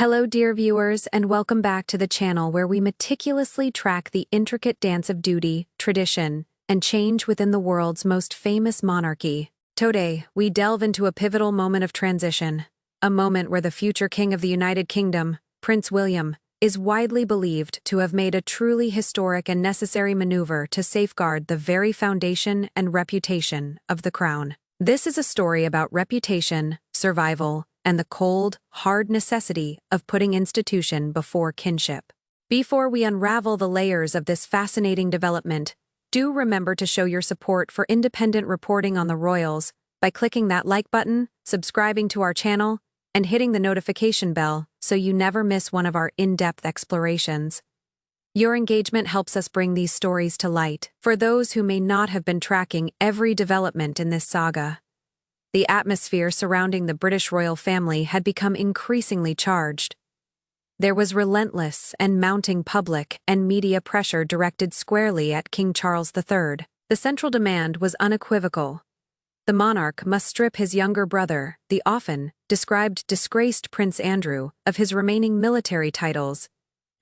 Hello dear viewers, and welcome back to the channel where we meticulously track the intricate dance of duty, tradition, and change within the world's most famous monarchy. Today, we delve into a pivotal moment of transition, a moment where the future king of the United Kingdom, Prince William, is widely believed to have made a truly historic and necessary maneuver to safeguard the very foundation and reputation of the crown. This is a story about reputation, survival, and the cold, hard necessity of putting institution before kinship. Before we unravel the layers of this fascinating development, do remember to show your support for independent reporting on the royals by clicking that like button, subscribing to our channel, and hitting the notification bell so you never miss one of our in-depth explorations. Your engagement helps us bring these stories to light for those who may not have been tracking every development in this saga. The atmosphere surrounding the British royal family had become increasingly charged. There was relentless and mounting public and media pressure directed squarely at King Charles III. The central demand was unequivocal. The monarch must strip his younger brother, the often described disgraced Prince Andrew, of his remaining military titles,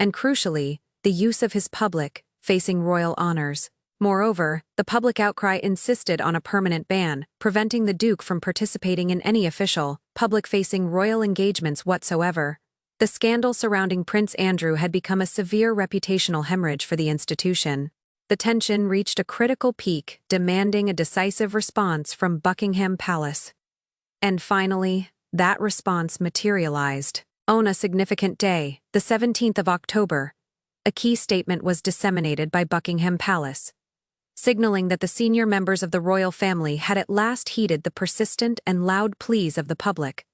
and crucially, the use of his public-facing royal honors. Moreover, the public outcry insisted on a permanent ban, preventing the Duke from participating in any official, public-facing royal engagements whatsoever. The scandal surrounding Prince Andrew had become a severe reputational hemorrhage for the institution. The tension reached a critical peak, demanding a decisive response from Buckingham Palace. And finally, that response materialized. On a significant day, the 17th of October, a key statement was disseminated by Buckingham Palace, signaling that the senior members of the royal family had at last heeded the persistent and loud pleas of the public.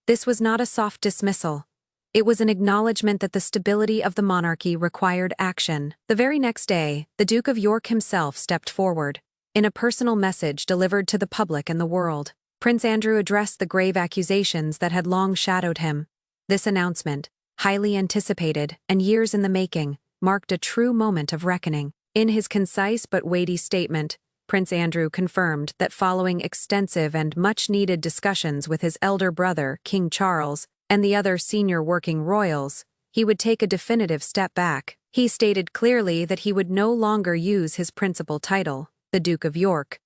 This was not a soft dismissal. It was an acknowledgement that the stability of the monarchy required action. The very next day, the Duke of York himself stepped forward. In a personal message delivered to the public and the world, Prince Andrew addressed the grave accusations that had long shadowed him. This announcement, highly anticipated and years in the making, marked a true moment of reckoning. In his concise but weighty statement, Prince Andrew confirmed that following extensive and much-needed discussions with his elder brother, King Charles, and the other senior working royals, he would take a definitive step back. He stated clearly that he would no longer use his principal title, the Duke of York,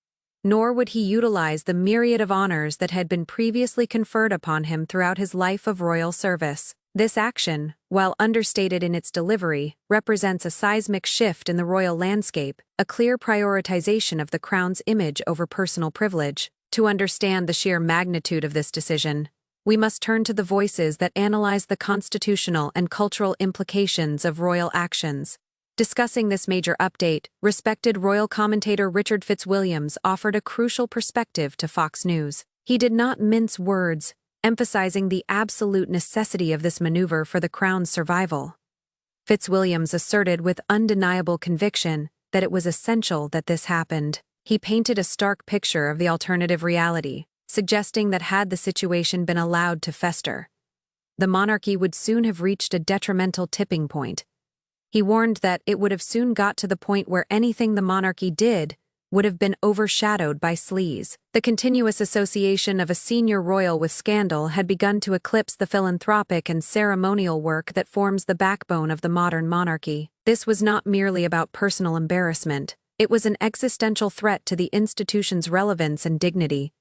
nor would he utilize the myriad of honors that had been previously conferred upon him throughout his life of royal service. This action, while understated in its delivery, represents a seismic shift in the royal landscape, a clear prioritization of the crown's image over personal privilege. To understand the sheer magnitude of this decision, we must turn to the voices that analyze the constitutional and cultural implications of royal actions. Discussing this major update, respected royal commentator Richard Fitzwilliams offered a crucial perspective to Fox News. He did not mince words, emphasizing the absolute necessity of this maneuver for the crown's survival. Fitzwilliams asserted with undeniable conviction that it was essential that this happened. He painted a stark picture of the alternative reality, suggesting that had the situation been allowed to fester, the monarchy would soon have reached a detrimental tipping point. He warned that it would have soon got to the point where anything the monarchy did would have been overshadowed by sleaze. The continuous association of a senior royal with scandal had begun to eclipse the philanthropic and ceremonial work that forms the backbone of the modern monarchy. This was not merely about personal embarrassment, it was an existential threat to the institution's relevance and dignity.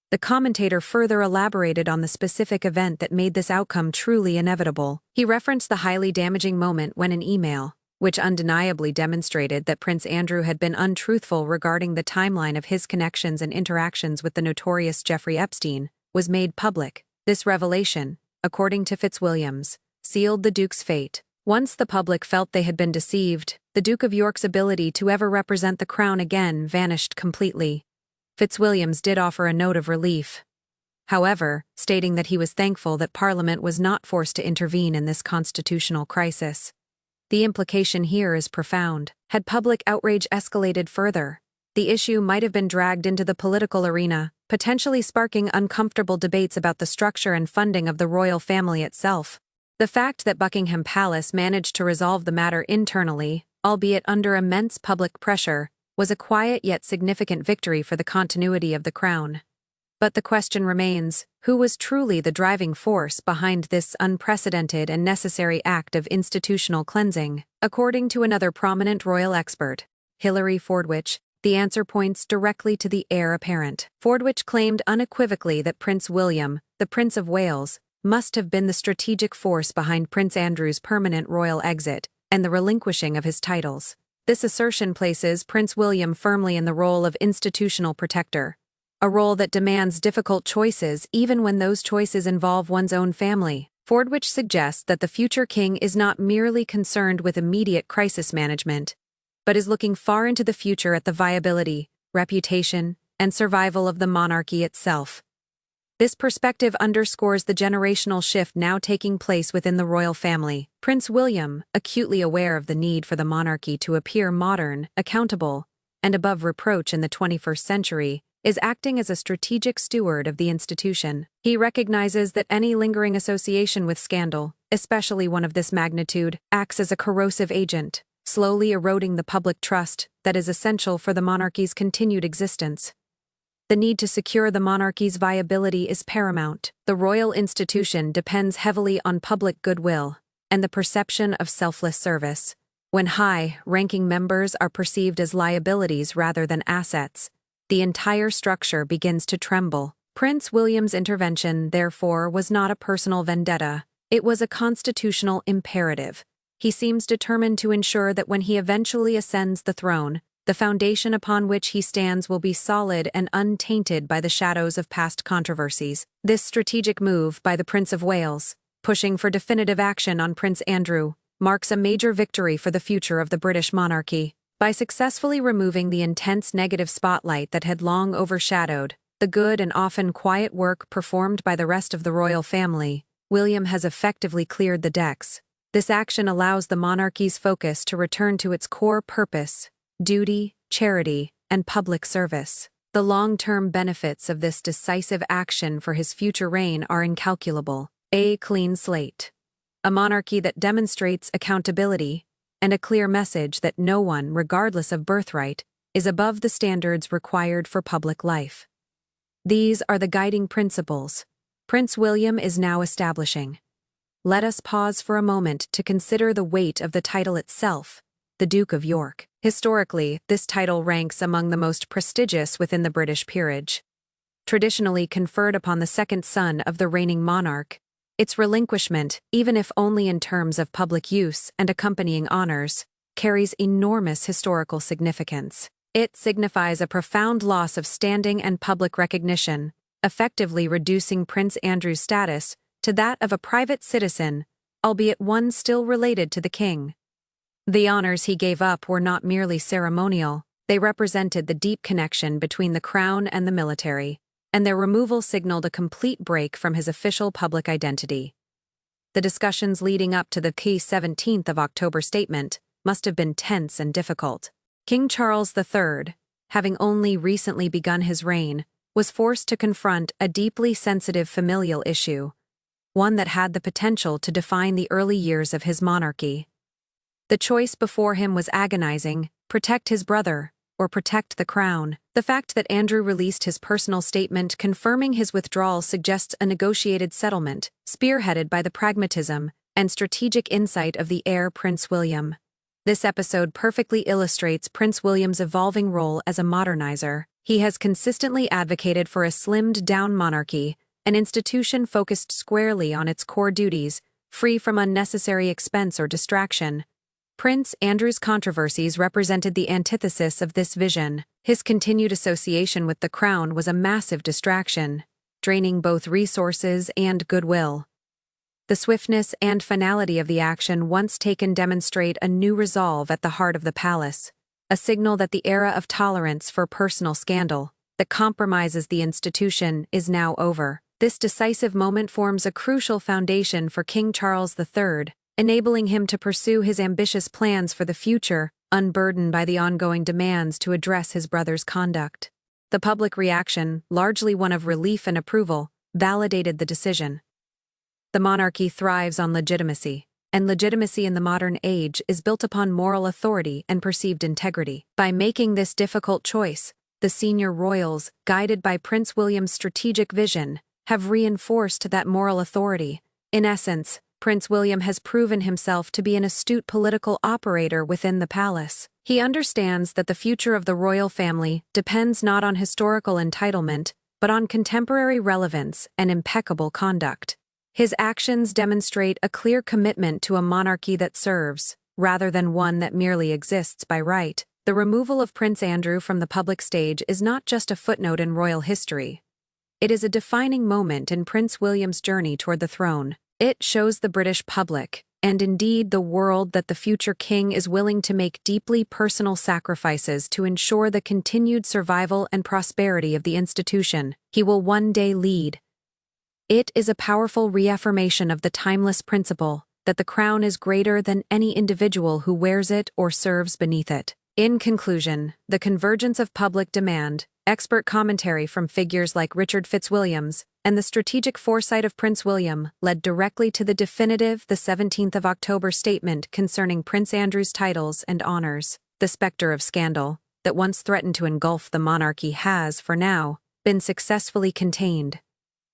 The commentator further elaborated on the specific event that made this outcome truly inevitable. He referenced the highly damaging moment when an email, which undeniably demonstrated that Prince Andrew had been untruthful regarding the timeline of his connections and interactions with the notorious Jeffrey Epstein, was made public. This revelation, according to Fitzwilliams, sealed the Duke's fate. Once the public felt they had been deceived, the Duke of York's ability to ever represent the crown again vanished completely. Fitzwilliams did offer a note of relief, however, stating that he was thankful that Parliament was not forced to intervene in this constitutional crisis. The implication here is profound. Had public outrage escalated further, the issue might have been dragged into the political arena, potentially sparking uncomfortable debates about the structure and funding of the royal family itself. The fact that Buckingham Palace managed to resolve the matter internally, albeit under immense public pressure, was a quiet yet significant victory for the continuity of the crown. But the question remains, who was truly the driving force behind this unprecedented and necessary act of institutional cleansing? According to another prominent royal expert, Hilary Fordwich, the answer points directly to the heir apparent. Fordwich claimed unequivocally that Prince William, the Prince of Wales, must have been the strategic force behind Prince Andrew's permanent royal exit and the relinquishing of his titles. This assertion places Prince William firmly in the role of institutional protector, a role that demands difficult choices even when those choices involve one's own family. Fordwich suggests that the future king is not merely concerned with immediate crisis management, but is looking far into the future at the viability, reputation, and survival of the monarchy itself. This perspective underscores the generational shift now taking place within the royal family. Prince William, acutely aware of the need for the monarchy to appear modern, accountable, and above reproach in the 21st century, is acting as a strategic steward of the institution. He recognizes that any lingering association with scandal, especially one of this magnitude, acts as a corrosive agent, slowly eroding the public trust that is essential for the monarchy's continued existence. The need to secure the monarchy's viability is paramount. The royal institution depends heavily on public goodwill and the perception of selfless service. When high-ranking members are perceived as liabilities rather than assets, the entire structure begins to tremble. Prince William's intervention, therefore, was not a personal vendetta. It was a constitutional imperative. He seems determined to ensure that when he eventually ascends the throne, the foundation upon which he stands will be solid and untainted by the shadows of past controversies. This strategic move by the Prince of Wales, pushing for definitive action on Prince Andrew, marks a major victory for the future of the British monarchy. By successfully removing the intense negative spotlight that had long overshadowed the good and often quiet work performed by the rest of the royal family, William has effectively cleared the decks. This action allows the monarchy's focus to return to its core purpose: duty, charity, and public service. The long-term benefits of this decisive action for his future reign are incalculable. A clean slate. A monarchy that demonstrates accountability and a clear message that no one, regardless of birthright, is above the standards required for public life. These are the guiding principles Prince William is now establishing. Let us pause for a moment to consider the weight of the title itself, the Duke of York. Historically, this title ranks among the most prestigious within the British peerage. Traditionally conferred upon the second son of the reigning monarch, its relinquishment, even if only in terms of public use and accompanying honors, carries enormous historical significance. It signifies a profound loss of standing and public recognition, effectively reducing Prince Andrew's status to that of a private citizen, albeit one still related to the king. The honors he gave up were not merely ceremonial, they represented the deep connection between the crown and the military, and their removal signaled a complete break from his official public identity. The discussions leading up to the 17th of October statement must have been tense and difficult. King Charles III, having only recently begun his reign, was forced to confront a deeply sensitive familial issue, one that had the potential to define the early years of his monarchy. The choice before him was agonizing: protect his brother, or protect the crown. The fact that Andrew released his personal statement confirming his withdrawal suggests a negotiated settlement, spearheaded by the pragmatism and strategic insight of the heir Prince William. This episode perfectly illustrates Prince William's evolving role as a modernizer. He has consistently advocated for a slimmed-down monarchy, an institution focused squarely on its core duties, free from unnecessary expense or distraction. Prince Andrew's controversies represented the antithesis of this vision. His continued association with the crown was a massive distraction, draining both resources and goodwill. The swiftness and finality of the action once taken demonstrate a new resolve at the heart of the palace, a signal that the era of tolerance for personal scandal that compromises the institution is now over. This decisive moment forms a crucial foundation for King Charles III, enabling him to pursue his ambitious plans for the future, unburdened by the ongoing demands to address his brother's conduct. The public reaction, largely one of relief and approval, validated the decision. The monarchy thrives on legitimacy, and legitimacy in the modern age is built upon moral authority and perceived integrity. By making this difficult choice, the senior royals, guided by Prince William's strategic vision, have reinforced that moral authority. In essence, Prince William has proven himself to be an astute political operator within the palace. He understands that the future of the royal family depends not on historical entitlement, but on contemporary relevance and impeccable conduct. His actions demonstrate a clear commitment to a monarchy that serves, rather than one that merely exists by right. The removal of Prince Andrew from the public stage is not just a footnote in royal history. It is a defining moment in Prince William's journey toward the throne. It shows the British public, and indeed the world, that the future king is willing to make deeply personal sacrifices to ensure the continued survival and prosperity of the institution he will one day lead. It is a powerful reaffirmation of the timeless principle that the crown is greater than any individual who wears it or serves beneath it. In conclusion, the convergence of public demand, expert commentary from figures like Richard Fitzwilliams, and the strategic foresight of Prince William led directly to the definitive 17th of October statement concerning Prince Andrew's titles and honors. The specter of scandal that once threatened to engulf the monarchy has, for now, been successfully contained,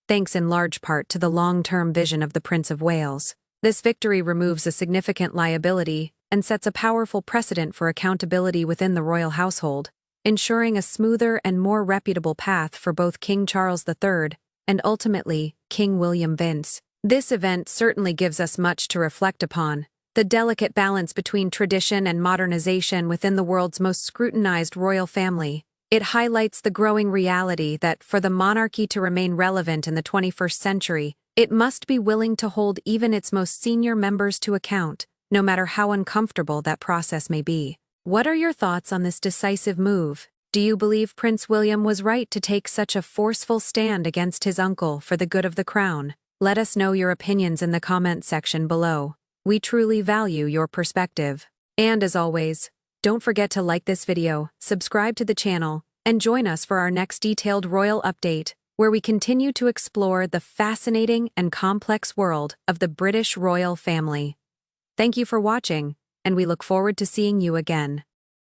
thanks in large part to the long-term vision of the Prince of Wales. This victory removes a significant liability and sets a powerful precedent for accountability within the royal household, ensuring a smoother and more reputable path for both King Charles III and ultimately King William Vince. This event certainly gives us much to reflect upon: the delicate balance between tradition and modernization within the world's most scrutinized royal family. It highlights the growing reality that for the monarchy to remain relevant in the 21st century, it must be willing to hold even its most senior members to account, no matter how uncomfortable that process may be. What are your thoughts on this decisive move? Do you believe Prince William was right to take such a forceful stand against his uncle for the good of the crown? Let us know your opinions in the comment section below. We truly value your perspective. And as always, don't forget to like this video, subscribe to the channel, and join us for our next detailed royal update, where we continue to explore the fascinating and complex world of the British royal family. Thank you for watching, and we look forward to seeing you again.